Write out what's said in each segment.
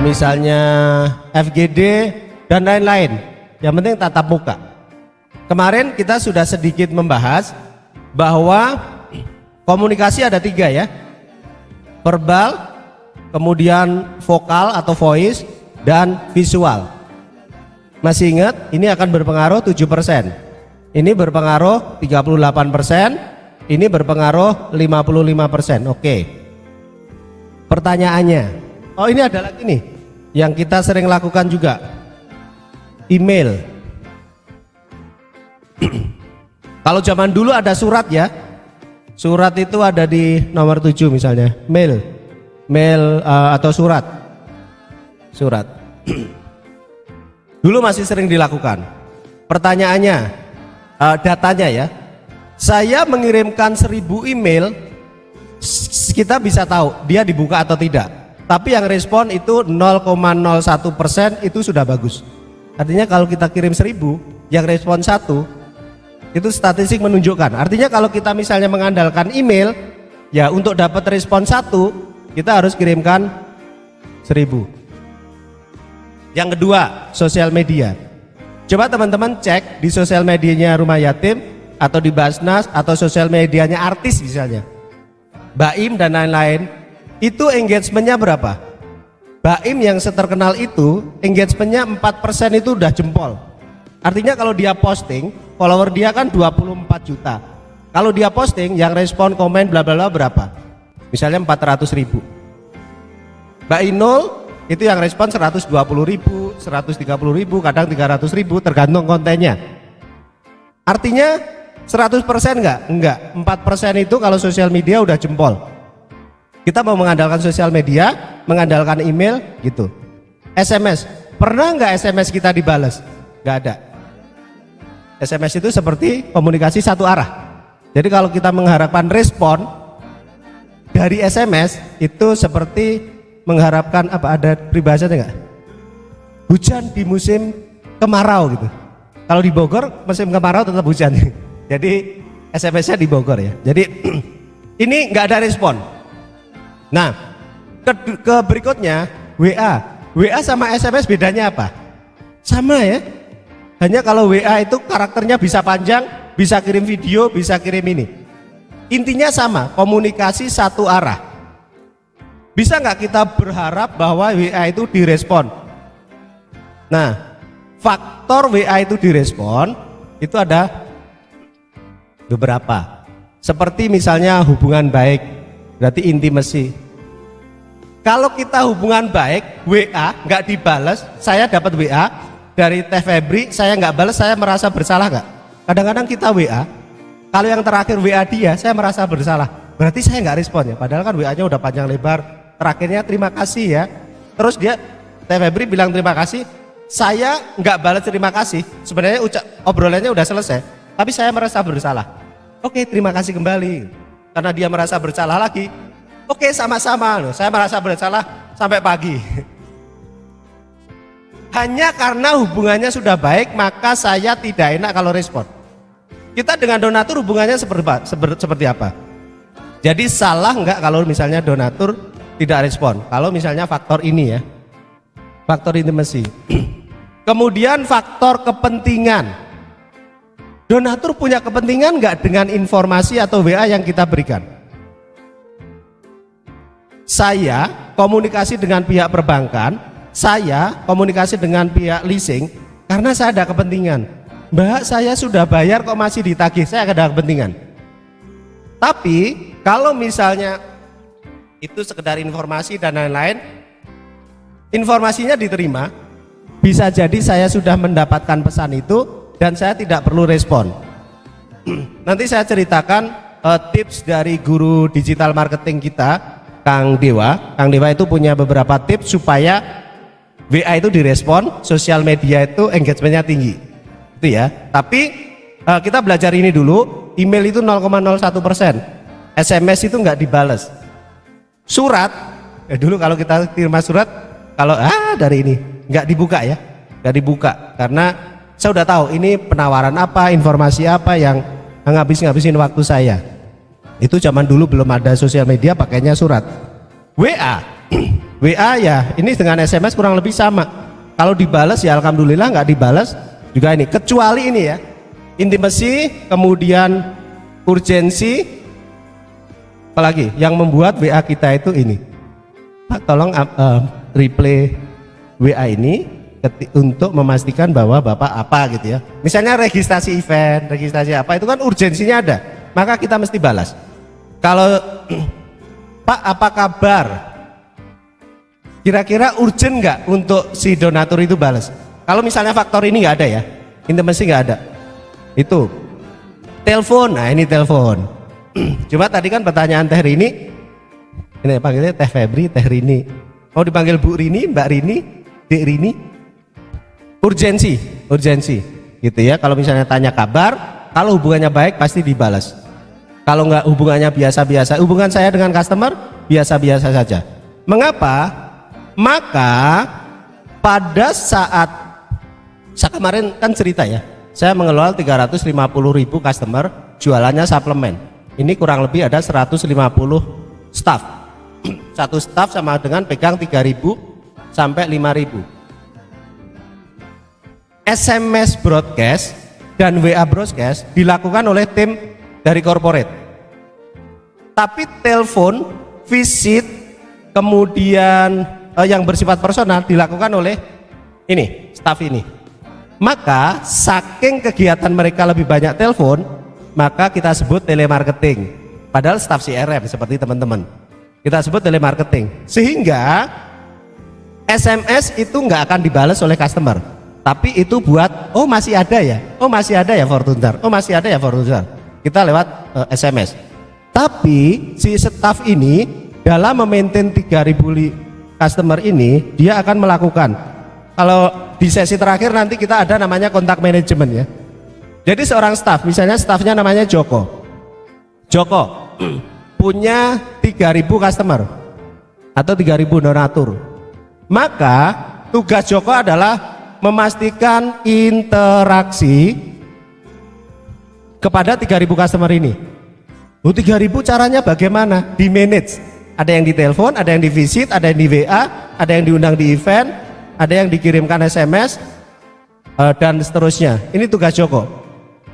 misalnya FGD dan lain-lain. Yang penting tatap muka. Kemarin kita sudah sedikit membahas bahwa komunikasi ada 3 ya, verbal, kemudian vokal atau voice, dan visual. Masih ingat? Ini akan berpengaruh 7%, ini berpengaruh 38%, ini berpengaruh 55%. Oke. Pertanyaannya, oh ini ada lagi nih yang kita sering lakukan juga, email. Kalau zaman dulu ada surat ya, surat itu ada di nomor 7 misalnya, mail atau surat. Dulu masih sering dilakukan. Pertanyaannya, datanya ya, saya mengirimkan 1000 email, kita bisa tahu dia dibuka atau tidak. Tapi yang respon itu 0,01%, itu sudah bagus. Artinya kalau kita kirim 1000, yang respon 1, itu statistik menunjukkan. Artinya kalau kita misalnya mengandalkan email, ya untuk dapat respon 1, kita harus kirimkan 1000. Yang kedua, sosial media. Coba teman-teman cek di sosial medianya Rumah Yatim atau di Basnas atau sosial medianya artis misalnya, Baim dan lain-lain, itu engagementnya berapa? Baim yang seterkenal itu engagementnya 4% itu udah jempol. Artinya kalau dia posting, follower dia kan 24 juta. Kalau dia posting, yang respon, komen, bla bla bla berapa? Misalnya 400.000. Mbak Inul itu yang respon 120.000, 130.000, kadang 300.000, tergantung kontennya. Artinya 100% enggak? Enggak. 4% itu kalau sosial media udah jempol. Kita mau mengandalkan sosial media, mengandalkan email gitu. SMS, pernah nggak SMS kita dibales? Nggak ada. SMS itu seperti komunikasi satu arah. Jadi kalau kita mengharapkan respon dari SMS itu seperti mengharapkan apa, ada peribahasanya nggak? Hujan di musim kemarau gitu. Kalau di Bogor musim kemarau tetap hujan. Jadi SMS-nya di Bogor ya. Jadi ini nggak ada respon. Nah, ke berikutnya WA. WA sama SMS bedanya apa? Sama ya. Hanya kalau WA itu karakternya bisa panjang, bisa kirim video, bisa kirim ini. Intinya sama, komunikasi satu arah. Bisa nggak kita berharap bahwa WA itu direspon? Nah, faktor WA itu direspon itu ada beberapa. Seperti misalnya hubungan baik, berarti intimacy. Kalau kita hubungan baik, WA nggak dibales, saya dapat WA dari Teh Febri, saya nggak balas, saya merasa bersalah nggak? Kadang-kadang kita WA, kalau yang terakhir WA dia, saya merasa bersalah. Berarti saya nggak respon ya, padahal kan WA-nya udah panjang lebar. Terakhirnya terima kasih ya. Terus dia, Teh Febri bilang terima kasih, saya nggak balas terima kasih. Sebenarnya obrolannya udah selesai, tapi saya merasa bersalah. Oke, terima kasih kembali. Karena dia merasa bersalah lagi. Oke, sama-sama loh, saya merasa bersalah sampai pagi. Hanya karena hubungannya sudah baik, maka saya tidak enak kalau respon. Kita dengan donatur hubungannya seperti apa? Jadi salah enggak kalau misalnya donatur tidak respon? Kalau misalnya faktor ini ya, faktor intimacy. Kemudian faktor kepentingan. Donatur punya kepentingan enggak dengan informasi atau WA yang kita berikan? Saya komunikasi dengan pihak perbankan, saya komunikasi dengan pihak leasing karena saya ada kepentingan. Mbak, saya sudah bayar kok masih ditagih, saya ada kepentingan. Tapi kalau misalnya itu sekedar informasi dan lain-lain, informasinya diterima, bisa jadi saya sudah mendapatkan pesan itu dan saya tidak perlu respon. Nanti saya ceritakan tips dari guru digital marketing kita, Kang Dewa. Kang Dewa itu punya beberapa tips supaya WA itu direspon, sosial media itu engagementnya tinggi, itu ya. Tapi kita belajar ini dulu. Email itu 0,01%, SMS itu nggak dibales. Surat, dulu kalau kita terima surat, kalau dari ini nggak dibuka ya, nggak dibuka karena saya udah tahu ini penawaran apa, informasi apa yang ngabisin waktu saya. Itu zaman dulu belum ada sosial media, pakainya surat. WA WA ya ini dengan SMS kurang lebih sama. Kalau dibalas ya alhamdulillah, nggak dibalas juga ini. Kecuali ini ya, intimacy, kemudian urgensi, apalagi yang membuat WA kita itu ini. Pak tolong replay WA ini untuk memastikan bahwa Bapak apa gitu ya. Misalnya registrasi event, registrasi apa itu kan urgensinya ada, maka kita mesti balas. Kalau Pak apa kabar? Kira-kira urgent nggak untuk si donatur itu balas? Kalau misalnya faktor ini nggak ada ya, intimacy nggak ada. Itu telepon, nah ini telepon. Cuma tadi kan pertanyaan Teh Rini, ini panggilnya Teh Febri, Teh Rini. Mau dipanggil Bu Rini, Mbak Rini, Dek Rini. Urgensi, urgensi, gitu ya. Kalau misalnya tanya kabar, kalau hubungannya baik pasti dibalas. Kalau nggak hubungannya biasa-biasa, hubungan saya dengan customer biasa-biasa saja. Mengapa? Maka pada saat saya kemarin kan cerita ya, saya mengelola 350.000 customer, jualannya suplemen. Ini kurang lebih ada 150 staff. Satu staff sama dengan pegang 3.000 sampai 5.000. SMS broadcast dan WA broadcast dilakukan oleh tim dari corporate. Tapi telepon, visit, kemudian yang bersifat personal dilakukan oleh ini, staff ini. Maka saking kegiatan mereka lebih banyak telepon, maka kita sebut telemarketing. Padahal staff CRM seperti teman-teman, kita sebut telemarketing. Sehingga SMS itu nggak akan dibalas oleh customer, tapi itu buat oh masih ada ya, oh masih ada ya Fortuner, oh masih ada ya Fortuner. Kita lewat SMS. Tapi si staff ini dalam memaintain 3.000 customer ini, dia akan melakukan, kalau di sesi terakhir nanti kita ada namanya kontak manajemen ya. Jadi seorang staff, misalnya staffnya namanya Joko punya 3.000 customer atau 3.000 donatur, maka tugas Joko adalah memastikan interaksi kepada 3.000 customer ini. 3.000 caranya bagaimana? Di manage. Ada yang ditelepon, ada yang di visit, ada yang di WA, ada yang diundang di event, ada yang dikirimkan SMS, dan seterusnya. Ini tugas Joko.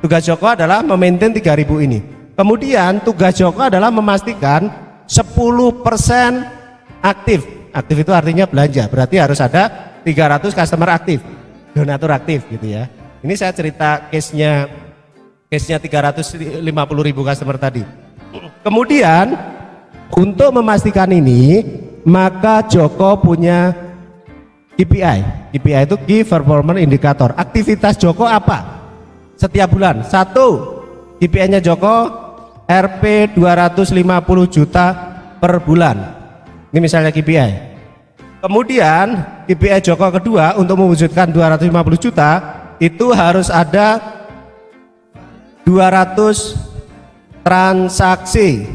Tugas Joko adalah memaintain 3.000 ini. Kemudian tugas Joko adalah memastikan 10% aktif. Aktif itu artinya belanja, berarti harus ada 300 customer aktif, donatur aktif gitu ya. Ini saya cerita case-nya 350.000 customer tadi. Kemudian untuk memastikan ini, maka Joko punya KPI. KPI itu Key Performance Indicator. Aktivitas Joko apa? Setiap bulan. 1, KPI-nya Joko RP 250 juta per bulan. Ini misalnya KPI. Kemudian KPI Joko kedua untuk mewujudkan 250 juta itu harus ada 200 transaksi.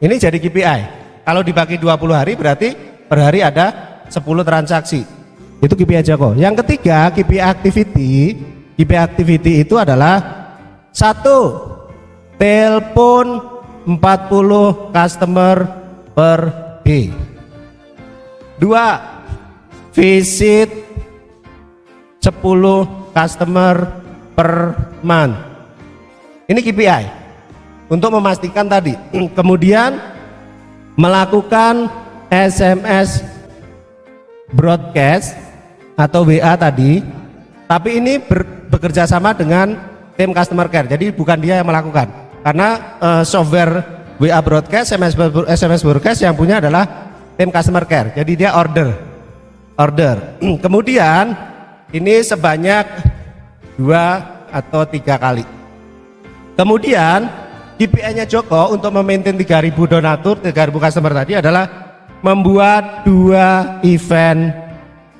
Ini jadi KPI. Kalau dibagi 20 hari berarti per hari ada 10 transaksi. Itu KPI Joko. Yang ketiga, KPI activity. KPI activity itu adalah 1, telepon 40 customer per day. 2, visit 10 customer per month. Ini KPI untuk memastikan tadi. Kemudian melakukan SMS broadcast atau WA tadi, tapi ini bekerja sama dengan tim customer care. Jadi bukan dia yang melakukan, karena software WA broadcast, SMS broadcast yang punya adalah tim customer care. Jadi dia order. Kemudian ini sebanyak 2 atau 3 kali. Kemudian KPI-nya Joko untuk memaintain 3.000 donatur, 3.000 customer tadi adalah membuat 2 event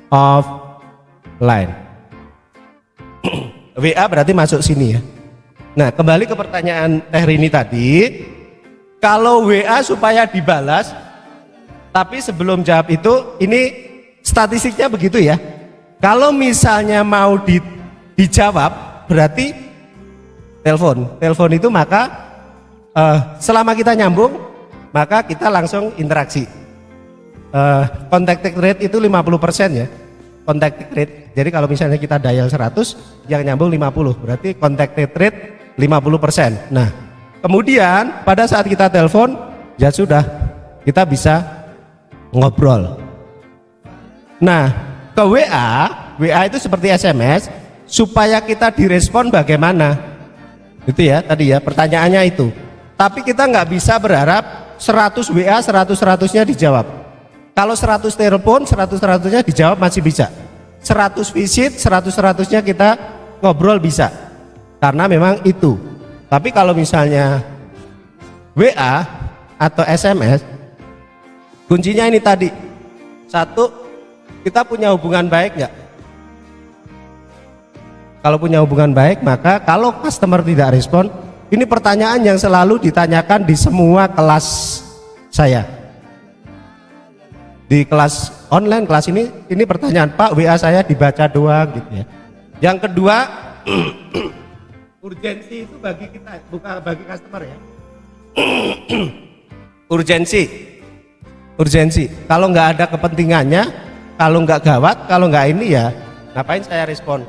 offline. WA berarti masuk sini ya. Nah, kembali ke pertanyaan Teh Rini tadi, kalau WA supaya dibalas, tapi sebelum jawab itu, ini statistiknya begitu ya. Kalau misalnya mau dijawab, berarti telepon itu maka selama kita nyambung, maka kita langsung interaksi. contacted rate itu 50% ya. Contacted rate. Jadi kalau misalnya kita dial 100, yang nyambung 50, berarti contacted rate 50%. Nah, kemudian pada saat kita telepon, ya sudah, kita bisa ngobrol. Nah, ke WA itu seperti SMS, supaya kita direspon bagaimana? Itu ya tadi ya pertanyaannya itu. Tapi kita nggak bisa berharap 100 WA 100-100-nya dijawab. Kalau 100 telepon 100-100-nya dijawab masih bisa. 100 visit 100-100-nya kita ngobrol bisa. Karena memang itu. Tapi kalau misalnya WA atau SMS, kuncinya ini tadi. Satu, kita punya hubungan baik nggak? Kalau punya hubungan baik, maka kalau customer tidak respon, ini pertanyaan yang selalu ditanyakan di semua kelas saya. Di kelas online, kelas ini pertanyaan, Pak, WA saya dibaca doang gitu ya. Yang kedua, urgensi itu bagi kita, bukan bagi customer ya. Urgensi. Kalau nggak ada kepentingannya, kalau nggak gawat, kalau nggak ini ya, ngapain saya respon?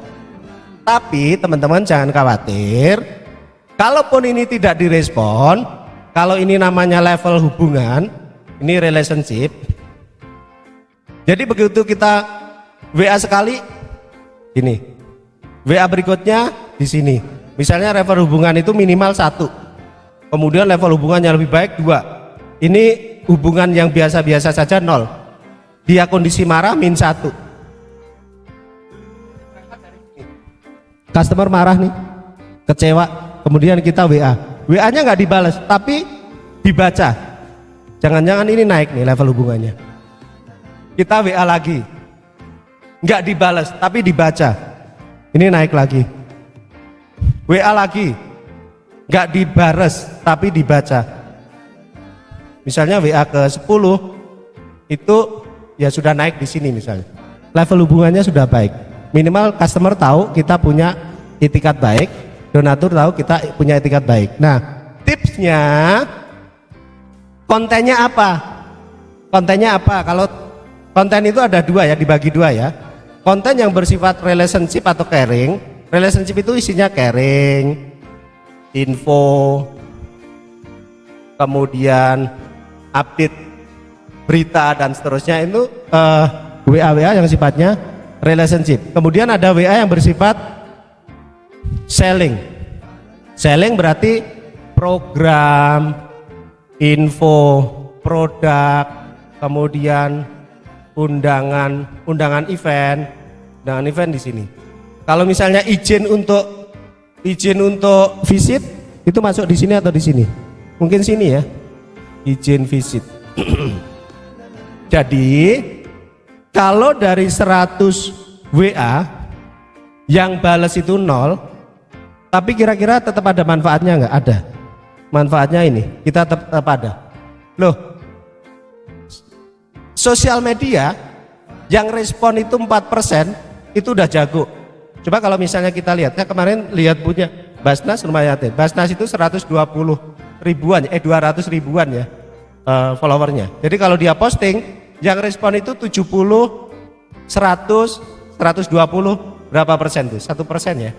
Tapi teman-teman jangan khawatir, kalaupun ini tidak direspon, kalau ini namanya level hubungan, ini relationship. Jadi begitu kita WA sekali, ini WA berikutnya di sini. Misalnya level hubungan itu minimal 1, kemudian level hubungan yang lebih baik 2. Ini hubungan yang biasa-biasa saja 0. Dia kondisi marah -1. Customer marah nih, kecewa, kemudian kita WA-nya nggak dibalas, tapi dibaca. Jangan-jangan ini naik nih level hubungannya. Kita WA lagi, nggak dibalas, tapi dibaca. Ini naik lagi. WA lagi, nggak dibalas, tapi dibaca. Misalnya WA ke 10, itu ya sudah naik di sini misalnya. Level hubungannya sudah baik. Minimal customer tahu kita punya itikat baik, donatur tahu kita punya itikat baik. Nah, tipsnya kontennya apa? Kontennya apa? Kalau konten itu ada 2 ya, dibagi 2 ya. Konten yang bersifat relationship atau caring. Relationship itu isinya caring, info, kemudian update berita dan seterusnya. Itu WA yang sifatnya relationship. Kemudian ada WA yang bersifat selling. Selling berarti program, info, produk, kemudian undangan event di sini. Kalau misalnya izin untuk visit itu masuk di sini atau di sini? Mungkin sini ya. Izin visit. Jadi kalau dari 100 WA yang balas itu 0, tapi kira-kira tetap ada manfaatnya nggak? Ada. Manfaatnya ini, kita tetap ada. Loh, sosial media yang respon itu 4%, itu udah jago. Coba kalau misalnya kita lihat, ya kemarin lihat punya Basnas Rumah Yatim. Basnas itu 120 ribuan, 200 ribuan ya followernya. Jadi kalau dia posting, yang respon itu 70, 100, 120, berapa persen tuh? 1% ya.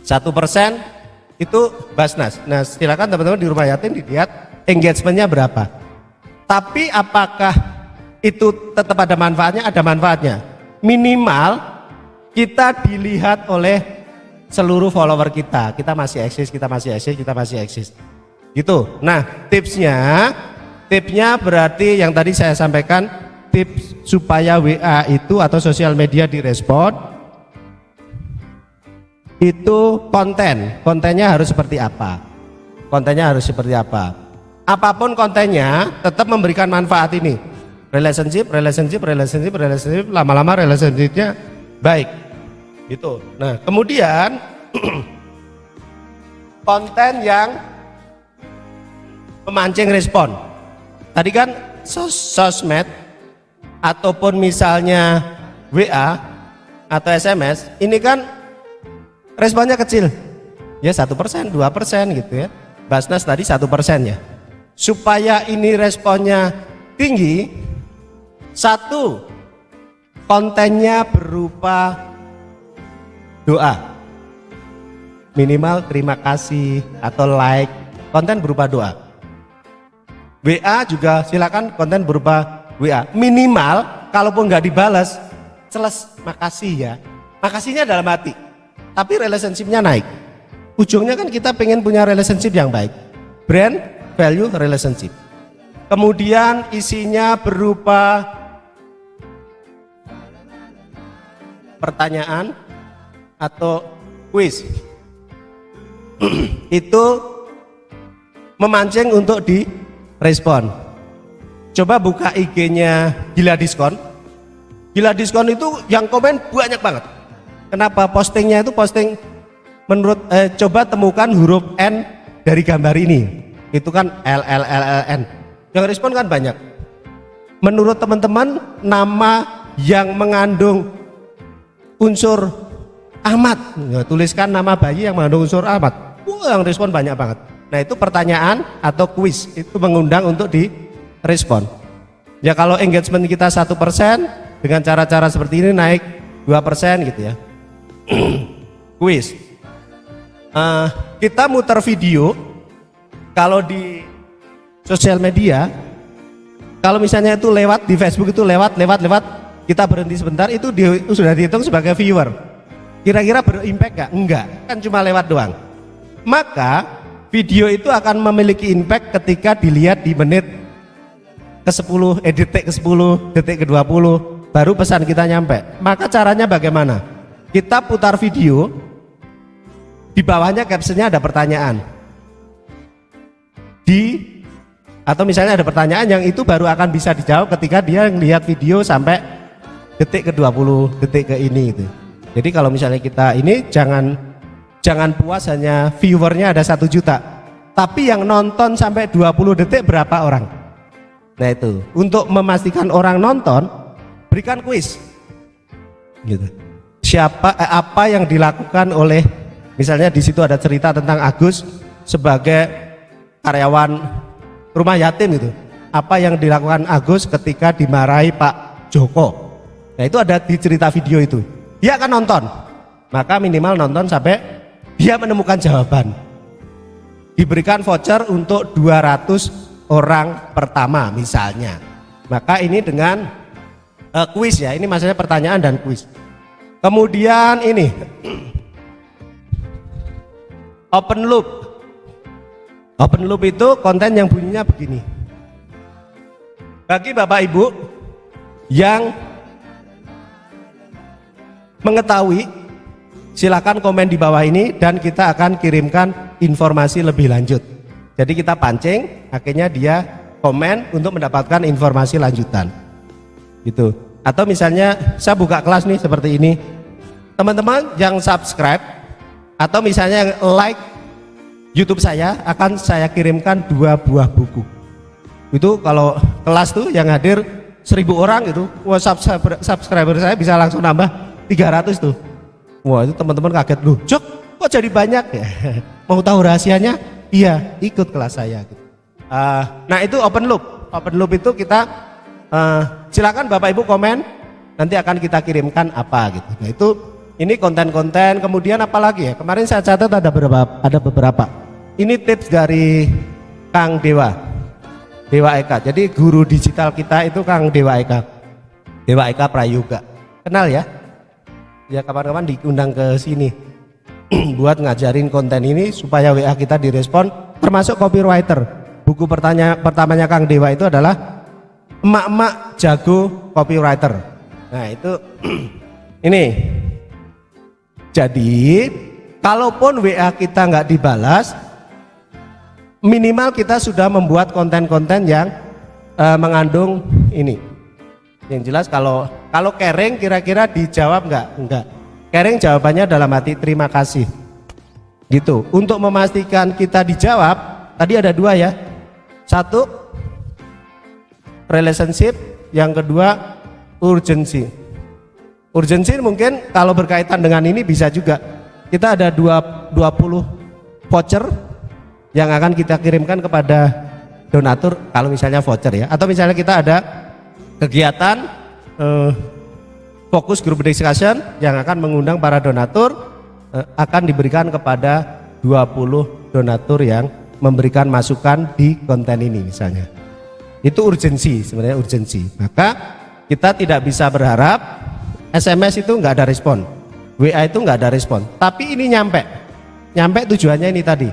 1% itu Basnas. Nah silakan teman-teman di Rumah Yatim dilihat engagementnya berapa. Tapi apakah itu tetap ada manfaatnya? Ada manfaatnya. Minimal kita dilihat oleh seluruh follower kita. Kita masih eksis, kita masih eksis. Gitu. Nah tipsnya berarti yang tadi saya sampaikan, tips supaya WA itu atau sosial media direspon itu kontennya harus seperti apa, apapun kontennya tetap memberikan manfaat ini. Relationship, lama-lama relationshipnya baik gitu. Nah kemudian konten yang memancing respon tadi kan sosmed ataupun misalnya WA atau SMS, ini kan responnya kecil ya, 1%, 2% gitu ya. Basnas tadi 1% ya. Supaya ini responnya tinggi, Satu, kontennya berupa doa, minimal terima kasih atau like, konten berupa doa. WA juga silakan konten berupa WA, minimal kalaupun nggak dibalas makasih ya, makasihnya dalam hati, tapi relationship-nya naik. Ujungnya kan kita pengen punya relationship yang baik, brand value relationship. Kemudian isinya berupa pertanyaan atau quiz. Itu memancing untuk direspon. Coba buka IG-nya Gila Diskon. Gila Diskon itu yang komen banyak banget. Kenapa? Postingnya itu posting menurut coba temukan huruf N dari gambar ini. Itu kan LLLN. Yang respon kan banyak. Menurut teman-teman, nama yang mengandung unsur Ahmad, ya, tuliskan nama bayi yang mengandung unsur Ahmad. Yang respon banyak banget. Nah, itu pertanyaan atau kuis, itu mengundang untuk direspon. Ya kalau engagement kita 1%, dengan cara-cara seperti ini naik 2% gitu ya. Kuis. Kita muter video kalau di sosial media, kalau misalnya itu lewat di Facebook itu lewat, kita berhenti sebentar, itu sudah dihitung sebagai viewer. Kira-kira berimpact gak? Enggak, kan cuma lewat doang. Maka video itu akan memiliki impact ketika dilihat di menit ke-10, detik ke-10, detik ke-20, baru pesan kita nyampe. Maka caranya bagaimana? Kita putar video, di bawahnya captionnya ada pertanyaan. Atau misalnya ada pertanyaan yang itu baru akan bisa dijawab ketika dia melihat video sampai detik ke-20, detik ke ini gitu. Jadi kalau misalnya kita ini jangan puas hanya viewernya ada 1 juta, tapi yang nonton sampai 20 detik berapa orang. Nah itu, untuk memastikan orang nonton, berikan kuis gitu. Apa yang dilakukan oleh, misalnya di situ ada cerita tentang Agus sebagai karyawan rumah yatim gitu. Apa yang dilakukan Agus ketika dimarahi Pak Joko. Nah itu ada di cerita video itu. Dia akan nonton, maka minimal nonton sampai dia menemukan jawaban. Diberikan voucher untuk 200 orang pertama misalnya. Maka ini dengan kuis ya, ini maksudnya pertanyaan dan kuis. Kemudian ini open loop. Open loop itu konten yang bunyinya begini. Bagi Bapak Ibu yang mengetahui, silakan komen di bawah ini dan kita akan kirimkan informasi lebih lanjut. Jadi kita pancing, akhirnya dia komen untuk mendapatkan informasi lanjutan. Gitu. Atau misalnya saya buka kelas nih seperti ini. Teman-teman yang subscribe atau misalnya like YouTube saya, akan saya kirimkan 2 buah buku. Itu kalau kelas tuh yang hadir 1000 orang itu, wah subscriber saya bisa langsung nambah 300 tuh. Wah itu teman-teman kaget, loh Jok kok jadi banyak ya. Mau tahu rahasianya? Iya, ikut kelas saya gitu. Nah itu open loop. Open loop itu kita silakan Bapak Ibu komen, nanti akan kita kirimkan apa gitu. Nah itu ini konten-konten. Kemudian apa lagi ya, kemarin saya catat ada beberapa. Ini tips dari Kang Dewa Eka. Jadi guru digital kita itu Kang Dewa Eka Prayoga. Kenal ya? Ya kapan-kapan diundang ke sini buat ngajarin konten ini supaya WA kita direspon, termasuk copywriter. Buku pertamanya Kang Dewa itu adalah emak-emak jago copywriter. Nah itu ini. Jadi kalaupun WA kita nggak dibalas, minimal kita sudah membuat konten-konten yang mengandung ini. Yang jelas kalau caring kira-kira dijawab enggak. Caring jawabannya dalam hati terima kasih. Gitu. Untuk memastikan kita dijawab, tadi ada 2 ya. 1 relationship, yang kedua urgency. Urgency mungkin kalau berkaitan dengan ini bisa juga. Kita ada 20 voucher yang akan kita kirimkan kepada donatur kalau misalnya voucher ya. Atau misalnya kita ada kegiatan fokus group discussion yang akan mengundang para donatur, akan diberikan kepada 20 donatur yang memberikan masukan di konten ini misalnya. Itu urgensi, sebenarnya urgensi. Maka kita tidak bisa berharap SMS itu nggak ada respon, WA itu nggak ada respon, tapi ini nyampe tujuannya ini tadi,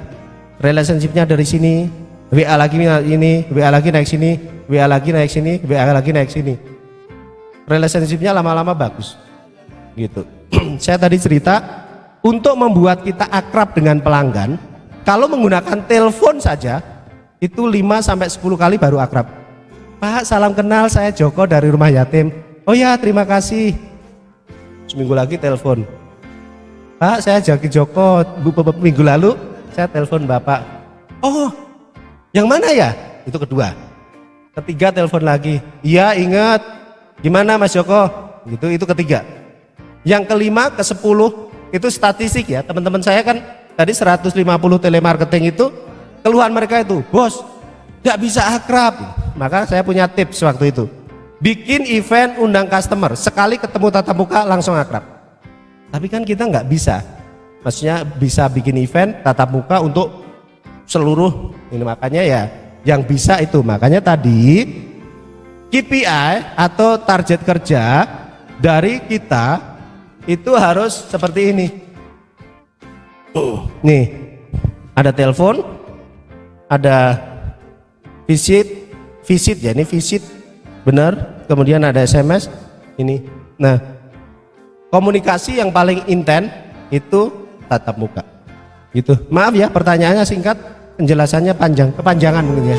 relationshipnya dari sini, WA lagi ini, WA lagi naik sini, WA lagi naik sini, WA lagi naik sini, relationshipnya lama-lama bagus gitu. Saya tadi cerita untuk membuat kita akrab dengan pelanggan, kalau menggunakan telepon saja itu 5-10 kali baru akrab. Pak, salam kenal, saya Joko dari rumah yatim. Oh ya, terima kasih. Seminggu lagi telepon. Pak, saya Jaki Joko, minggu lalu saya telepon Bapak. Oh, yang mana ya? Itu kedua. Ketiga telepon lagi. Iya, ingat. Gimana Mas Joko? Gitu, itu ketiga. Yang kelima ke 10 itu statistik ya. Teman-teman saya kan tadi 150 telemarketing itu keluhan mereka itu, bos, gak bisa akrab. Maka saya punya tips waktu itu. Bikin event undang customer, sekali ketemu tatap muka langsung akrab. Tapi kan kita nggak bisa, maksudnya bisa bikin event tatap muka untuk seluruh ini, makanya ya yang bisa itu. Makanya tadi KPI atau target kerja dari kita itu harus seperti ini. Nih, ada telepon, ada visit ya, ini visit benar, kemudian ada SMS ini. Nah, komunikasi yang paling intens itu tatap muka gitu. Maaf ya pertanyaannya singkat, penjelasannya panjang, kepanjangan mungkin ya.